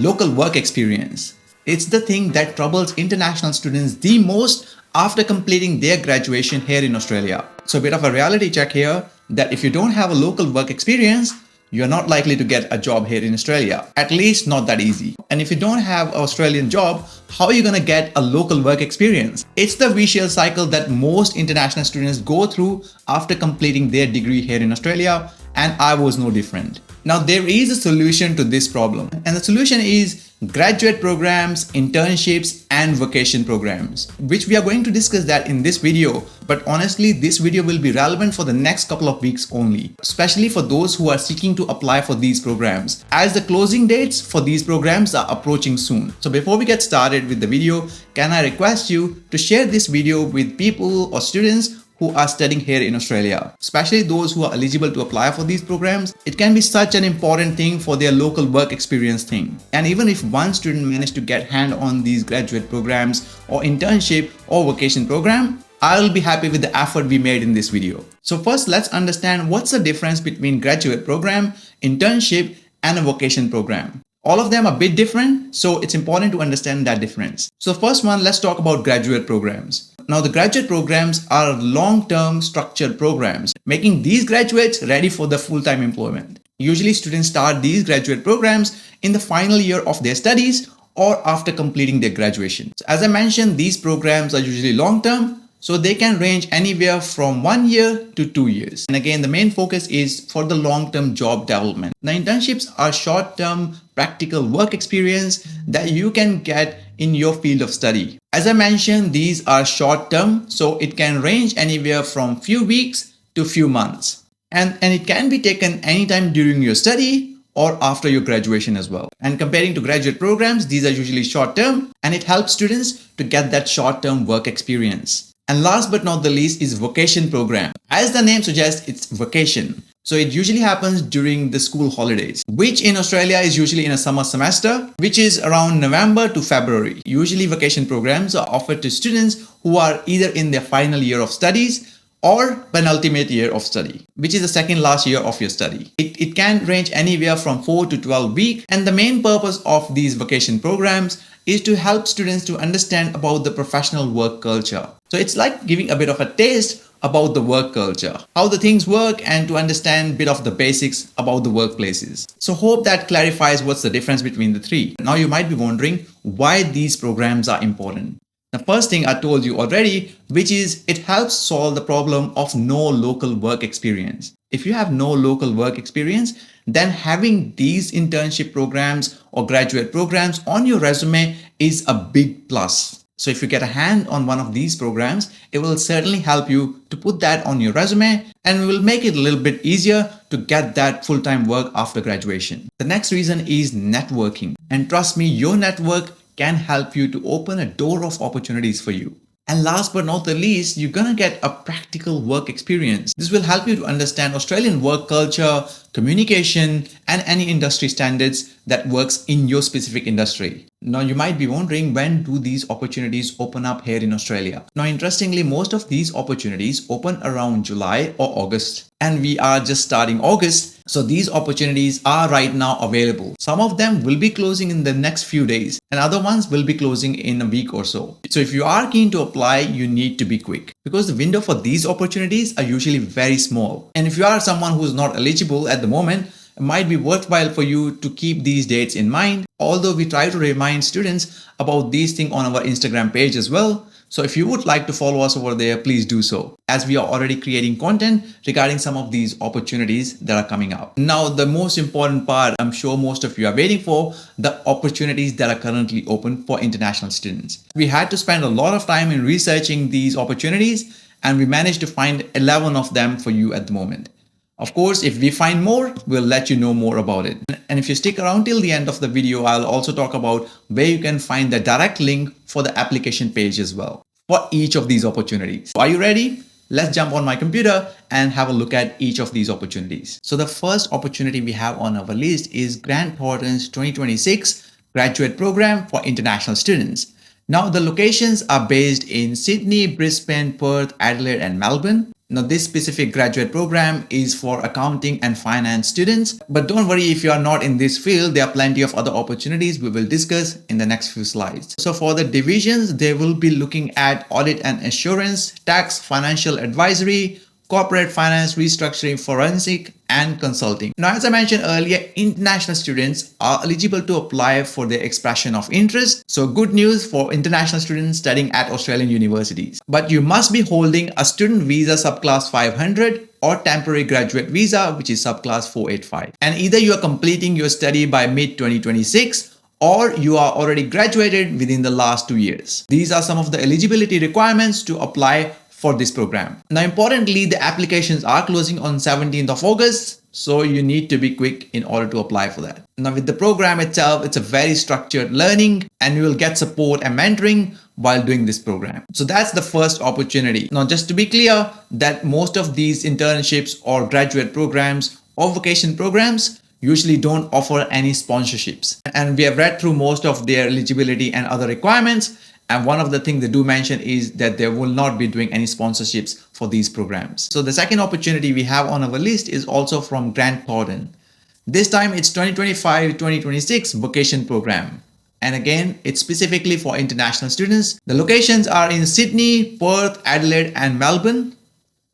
local work experience. It's the thing that troubles international students the most after completing their graduation here in Australia. So a bit of a reality check here that if you don't have a local work experience, you're not likely to get a job here in Australia, at least not that easy. And if you don't have an Australian job, how are you going to get a local work experience? It's the vicious cycle that most international students go through after completing their degree here in Australia, and I was no different. Now, there is a solution to this problem, and the solution is graduate programs, internships, and vocation programs, which we are going to discuss that in this video. But honestly, this video will be relevant for the next couple of weeks only, especially for those who are seeking to apply for these programs, as the closing dates for these programs are approaching soon. So before we get started with the video, can I request you to share this video with people or students who are studying here in Australia, especially those who are eligible to apply for these programs. It can be such an important thing for their local work experience thing. And even if one student managed to get hand on these graduate programs or internship or vocation program, I'll be happy with the effort we made in this video. So first, let's understand what's the difference between graduate program, internship, and a vocation program. All of them are a bit different, so it's important to understand that difference. So first one, let's talk about graduate programs. Now, the graduate programs are long-term structured programs, making these graduates ready for the full-time employment. Usually, students start these graduate programs in the final year of their studies or after completing their graduation. So as I mentioned, these programs are usually long-term, so they can range anywhere from 1 year to 2 years. And again, the main focus is for the long-term job development. Now, internships are short-term practical work experience that you can get in your field of study. As I mentioned, these are short-term, so it can range anywhere from few weeks to few months. And it can be taken anytime during your study or after your graduation as well. And comparing to graduate programs, these are usually short-term, and it helps students to get that short-term work experience. And last but not the least is vocation program. As the name suggests, it's vocation. So it usually happens during the school holidays, which in Australia is usually in a summer semester, which is around November to February. Usually vocation programs are offered to students who are either in their final year of studies or penultimate year of study, which is the second last year of your study. It can range anywhere from 4 to 12 weeks. And the main purpose of these vocation programs is to help students to understand about the professional work culture. So it's like giving a bit of a taste about the work culture, how the things work, and to understand a bit of the basics about the workplaces. So hope that clarifies what's the difference between the three. Now you might be wondering why these programs are important. The first thing I told you already, which is it helps solve the problem of no local work experience. If you have no local work experience, then having these internship programs or graduate programs on your resume is a big plus. So if you get a hand on one of these programs, it will certainly help you to put that on your resume and will make it a little bit easier to get that full-time work after graduation. The next reason is networking. And trust me, your network can help you to open a door of opportunities for you. And last but not the least, you're gonna get a practical work experience. This will help you to understand Australian work culture, communication, and any industry standards that works in your specific industry. Now, you might be wondering, when do these opportunities open up here in Australia? Now, interestingly, most of these opportunities open around July or August. And we are just starting August. So these opportunities are right now available. Some of them will be closing in the next few days, and other ones will be closing in a week or so. So if you are keen to apply, you need to be quick, because the window for these opportunities are usually very small. And if you are someone who's not eligible at the moment, it might be worthwhile for you to keep these dates in mind, although we try to remind students about these things on our Instagram page as well. So if you would like to follow us over there, please do so, as we are already creating content regarding some of these opportunities that are coming up. Now, the most important part, I'm sure most of you are waiting for, the opportunities that are currently open for international students. We had to spend a lot of time in researching these opportunities, and we managed to find 11 of them for you at the moment. Of course, if we find more, we'll let you know more about it. And if you stick around till the end of the video, I'll also talk about where you can find the direct link for the application page as well for each of these opportunities. Are you ready? Let's jump on my computer and have a look at each of these opportunities. So the first opportunity we have on our list is Grant Thornton's 2026 Graduate Program for International Students. Now, the locations are based in Sydney, Brisbane, Perth, Adelaide, and Melbourne. Now, this specific graduate program is for accounting and finance students, but don't worry if you are not in this field, there are plenty of other opportunities we will discuss in the next few slides. So for the divisions, they will be looking at audit and assurance, tax, financial advisory, corporate finance, restructuring, forensic, and consulting. Now, as I mentioned earlier, international students are eligible to apply for their expression of interest. So good news for international students studying at Australian universities. But you must be holding a student visa subclass 500 or temporary graduate visa, which is subclass 485. And either you are completing your study by mid-2026 or you are already graduated within the last 2 years. These are some of the eligibility requirements to apply for this program. Now, importantly, the applications are closing on 17th of August, so you need to be quick in order to apply for that. Now, with the program itself, it's a very structured learning and you will get support and mentoring while doing this program. So that's the first opportunity. Now, just to be clear that most of these internships or graduate programs or vocation programs usually don't offer any sponsorships. And we have read through most of their eligibility and other requirements. And one of the things they do mention is that they will not be doing any sponsorships for these programs. So the second opportunity we have on our list is also from Grant Thornton. This time it's 2025-2026 Vocation Program. And again, it's specifically for international students. The locations are in Sydney, Perth, Adelaide, and Melbourne.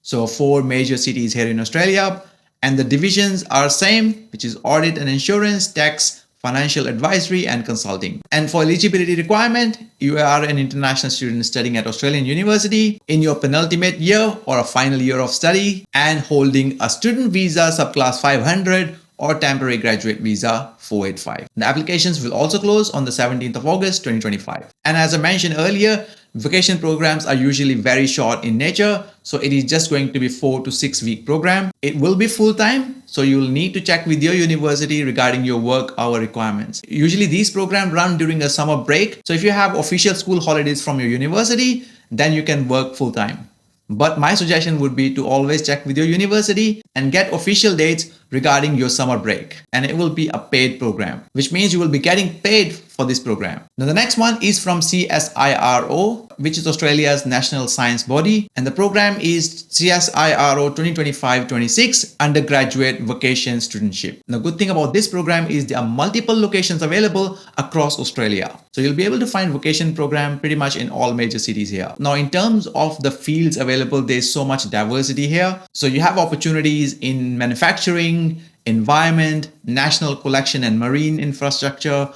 So 4 major cities here in Australia. And the divisions are same, which is audit and insurance, tax, financial advisory, and consulting. And for eligibility requirement, you are an international student studying at Australian University in your penultimate year or a final year of study and holding a student visa subclass 500 or temporary graduate visa 485. The applications will also close on the 17th of August 2025. And as I mentioned earlier, vocation programs are usually very short in nature, so it is just going to be 4 to 6 week program. It will be full-time, so you will need to check with your university regarding your work hour requirements. Usually these programs run during a summer break, so if you have official school holidays from your university, then you can work full-time. But my suggestion would be to always check with your university and get official dates regarding your summer break. And it will be a paid program, which means you will be getting paid for this program. Now, the next one is from CSIRO, which is Australia's national science body. And the program is CSIRO 2025-26 Undergraduate Vocation Studentship. The good thing about this program is there are multiple locations available across Australia. So you'll be able to find vocation program pretty much in all major cities here. Now, in terms of the fields available, there's so much diversity here. So you have opportunities in manufacturing, environment, national collection and marine infrastructure,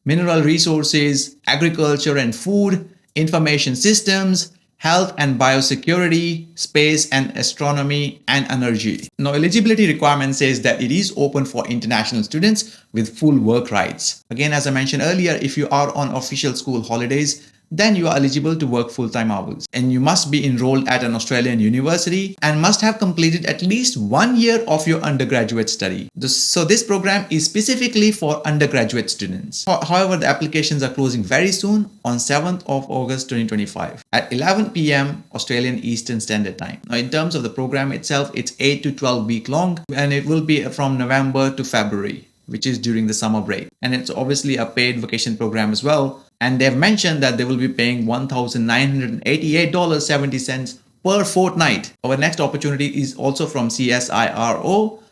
mineral resources, agriculture and food, information systems, health and biosecurity, space and astronomy, and energy. Now, eligibility requirement says that it is open for international students with full work rights. Again, as I mentioned earlier, if you are on official school holidays, then you are eligible to work full-time hours. And you must be enrolled at an Australian university and must have completed at least 1 year of your undergraduate study. So this program is specifically for undergraduate students. However, the applications are closing very soon on 7th of August 2025 at 11 p.m. Australian Eastern Standard Time. Now, in terms of the program itself, it's 8 to 12 week long and it will be from November to February, which is during the summer break. And it's obviously a paid vocation program as well. And they've mentioned that they will be paying $1,988.70 per fortnight. Our next opportunity is also from CSIRO,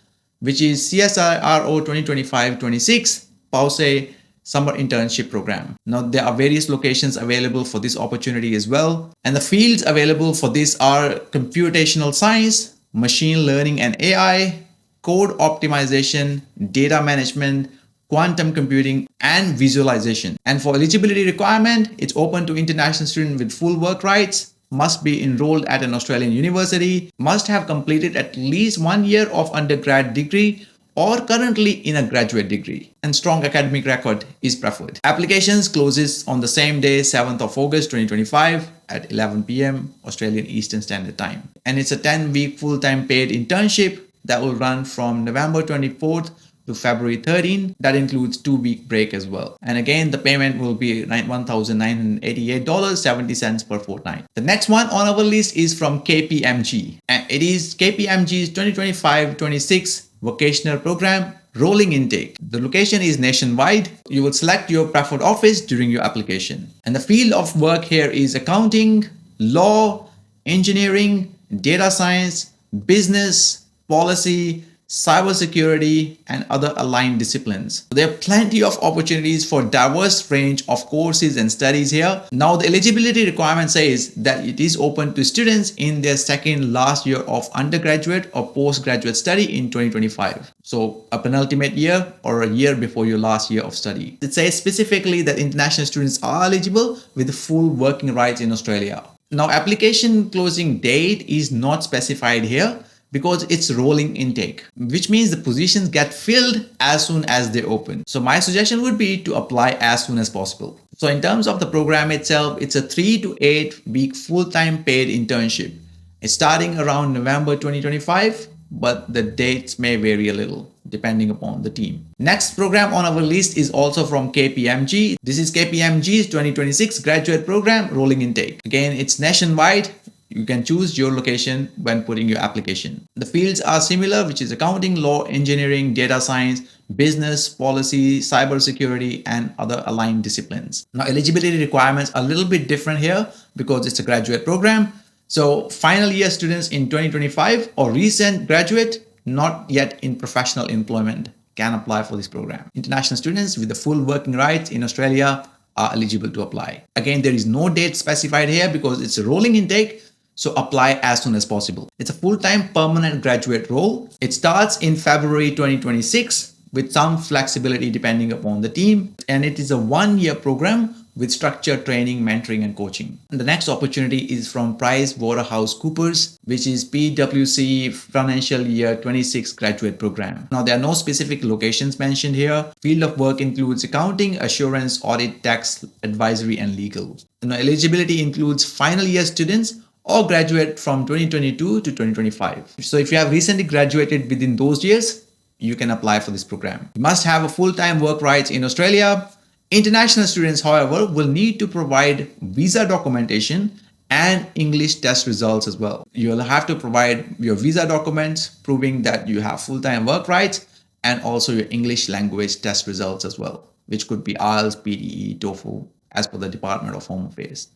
which is CSIRO 2025-26 PWC Summer Internship Program. Now, there are various locations available for this opportunity as well. And the fields available for this are computational science, machine learning and AI, code optimization, data management, quantum computing, and visualization. And for eligibility requirement, it's open to international students with full work rights, must be enrolled at an Australian university, must have completed at least 1 year of undergrad degree or currently in a graduate degree, and strong academic record is preferred. Applications closes on the same day, 7th of August 2025 at 11 p.m. Australian Eastern Standard Time. And it's a 10-week full-time paid internship that will run from November 24th to February 13. That includes 2-week break as well. And again, the payment will be $1,988.70 per fortnight. The next one on our list is from KPMG. And it is KPMG's 2025-26 Vocational Program Rolling Intake. The location is nationwide. You will select your preferred office during your application. And the field of work here is accounting, law, engineering, data science, business, policy, cybersecurity, and other aligned disciplines. There are plenty of opportunities for diverse range of courses and studies here. Now, the eligibility requirement says that it is open to students in their second last year of undergraduate or postgraduate study in 2025. So a penultimate year or a year before your last year of study. It says specifically that international students are eligible with full working rights in Australia. Now, application closing date is not specified here because it's rolling intake, which means the positions get filled as soon as they open. So my suggestion would be to apply as soon as possible. So in terms of the program itself, it's a 3 to 8 week full-time paid internship. It's starting around November 2025, but the dates may vary a little depending upon the team. Next program on our list is also from KPMG. This is KPMG's 2026 Graduate Program rolling intake. Again, it's nationwide. You can choose your location when putting your application. The fields are similar, which is accounting, law, engineering, data science, business, policy, cybersecurity, and other aligned disciplines. Now, eligibility requirements are a little bit different here because it's a graduate program. So final year students in 2025 or recent graduate, not yet in professional employment, can apply for this program. International students with the full working rights in Australia are eligible to apply. Again, there is no date specified here because it's a rolling intake. So apply as soon as possible. It's a full-time permanent graduate role. It starts in February 2026 with some flexibility depending upon the team. And it is a 1-year program with structured training, mentoring, and coaching. And the next opportunity is from PricewaterhouseCoopers, which is PWC Financial Year 26 Graduate Program. Now, there are no specific locations mentioned here. Field of work includes accounting, assurance, audit, tax, advisory, and legal. Now, eligibility includes final year students or graduate from 2022 to 2025. So if you have recently graduated within those years, you can apply for this program. You must have a full-time work rights in Australia. International students, however, will need to provide visa documentation and English test results as well. You'll have to provide your visa documents proving that you have full-time work rights and also your English language test results as well, which could be IELTS, PTE, TOEFL, as per the Department of Home Affairs.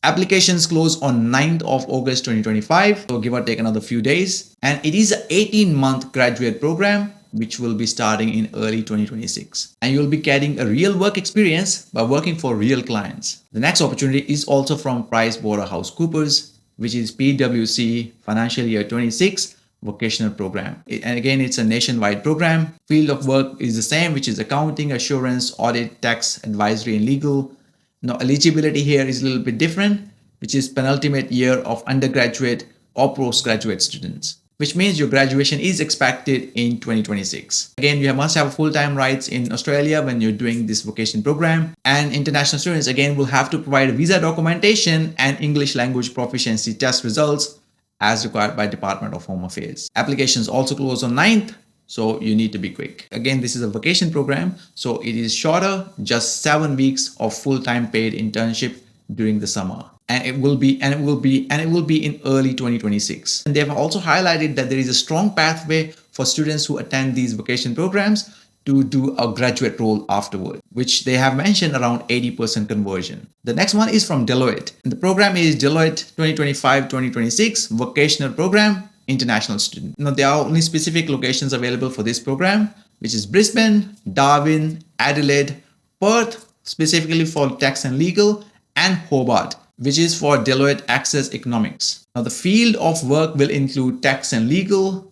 Applications close on 9th of August 2025, so give or take another few days. And it is an 18-month graduate program, which will be starting in early 2026. And you'll be getting a real work experience by working for real clients. The next opportunity is also from PricewaterhouseCoopers, which is PWC Financial Year 26 Vocational Program. And again, it's a nationwide program. Field of work is the same, which is accounting, assurance, audit, tax, advisory, and legal. Now, eligibility here is a little bit different, which is penultimate year of undergraduate or postgraduate students, which means your graduation is expected in 2026. Again, you must have full-time rights in Australia when you're doing this vocation program. And international students, again, will have to provide visa documentation and English language proficiency test results as required by Department of Home Affairs. Applications also close on 9th. So you need to be quick. Again, this is a vacation program, so it is shorter, just 7 weeks of full-time paid internship during the summer. And it will be in early 2026. And they've also highlighted that there is a strong pathway for students who attend these vacation programs to do a graduate role afterward, which they have mentioned around 80% conversion. The next one is from Deloitte. And the program is Deloitte 2025-2026 Vocational Program. International student. Now, there are only specific locations available for this program, which is Brisbane, Darwin, Adelaide, Perth, specifically for tax and legal, and Hobart, which is for Deloitte Access Economics. Now, the field of work will include tax and legal,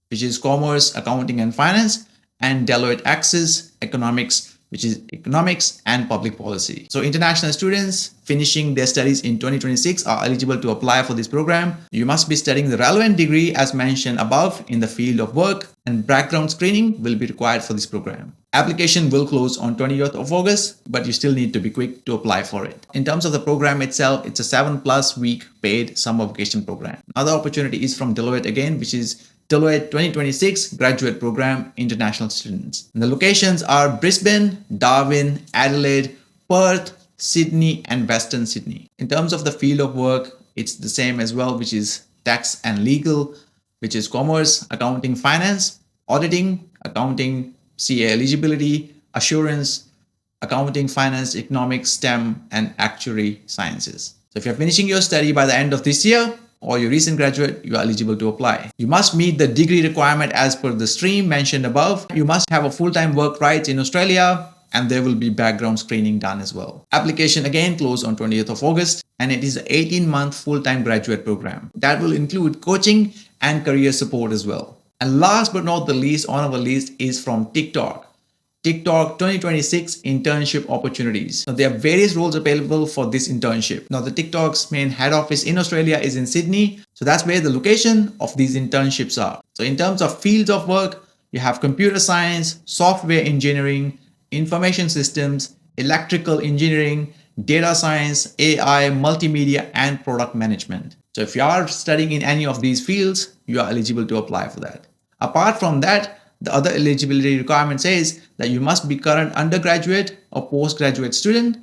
which is commerce, accounting, and finance, and Deloitte Access Economics, which is economics and public policy. So international students finishing their studies in 2026 are eligible to apply for this program. You must be studying the relevant degree as mentioned above in the field of work, and background screening will be required for this program. Application will close on 20th of August, but you still need to be quick to apply for it. In terms of the program itself, it's a 7+ week paid summer vacation program. Another opportunity is from Deloitte again, which is Deloitte 2026 Graduate Program International Students. And the locations are Brisbane, Darwin, Adelaide, Perth, Sydney, and Western Sydney. In terms of the field of work, it's the same as well, which is tax and legal, which is commerce, accounting, finance, auditing, accounting, CA eligibility, assurance, accounting, finance, economics, STEM, and actuary sciences. So if you're finishing your study by the end of this year, or you're recent graduate, you are eligible to apply. You must meet the degree requirement as per the stream mentioned above. You must have a full-time work rights in Australia, and there will be background screening done as well. Application again closed on 20th of August, and it is an 18-month full-time graduate program. That will include coaching and career support as well. And last but not the least on our list is from TikTok. TikTok 2026 internship opportunities. Now, there are various roles available for this internship. Now, the TikTok's main head office in Australia is in Sydney. So that's where the location of these internships are. So in terms of fields of work, you have computer science, software engineering, information systems, electrical engineering, data science, AI, multimedia, and product management. So if you are studying in any of these fields, you are eligible to apply for that. Apart from that, the other eligibility requirement says that you must be current undergraduate or postgraduate student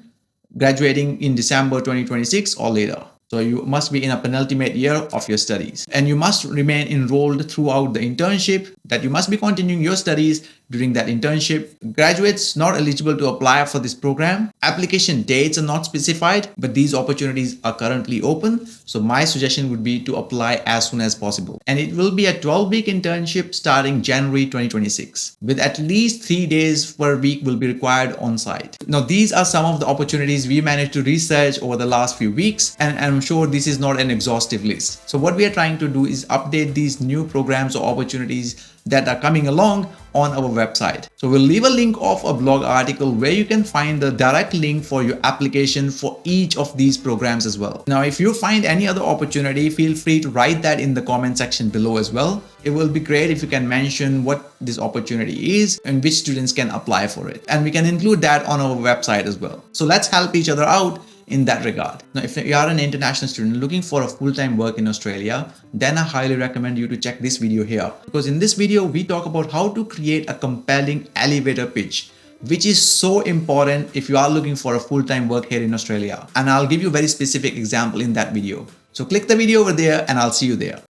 graduating in December 2026 or later. So you must be in a penultimate year of your studies, and you must remain enrolled throughout the internship, that you must be continuing your studies during that internship. Graduates not eligible to apply for this program. Application dates are not specified, but these opportunities are currently open. So my suggestion would be to apply as soon as possible. And it will be a 12-week internship starting January 2026, with at least 3 days per week will be required on site. Now, these are some of the opportunities we managed to research over the last few weeks, and I'm sure this is not an exhaustive list. So what we are trying to do is update these new programs or opportunities that are coming along on our website. So we'll leave a link of a blog article where you can find the direct link for your application for each of these programs as well. Now, if you find any other opportunity, feel free to write that in the comment section below as well. It will be great if you can mention what this opportunity is and which students can apply for it. And we can include that on our website as well. So let's help each other out in that regard. Now, if you are an international student looking for a full-time work in Australia, then I highly recommend you to check this video here, because in this video we talk about how to create a compelling elevator pitch, which is so important if you are looking for a full-time work here in Australia. And I'll give you a very specific example in that video. So click the video over there and I'll see you there.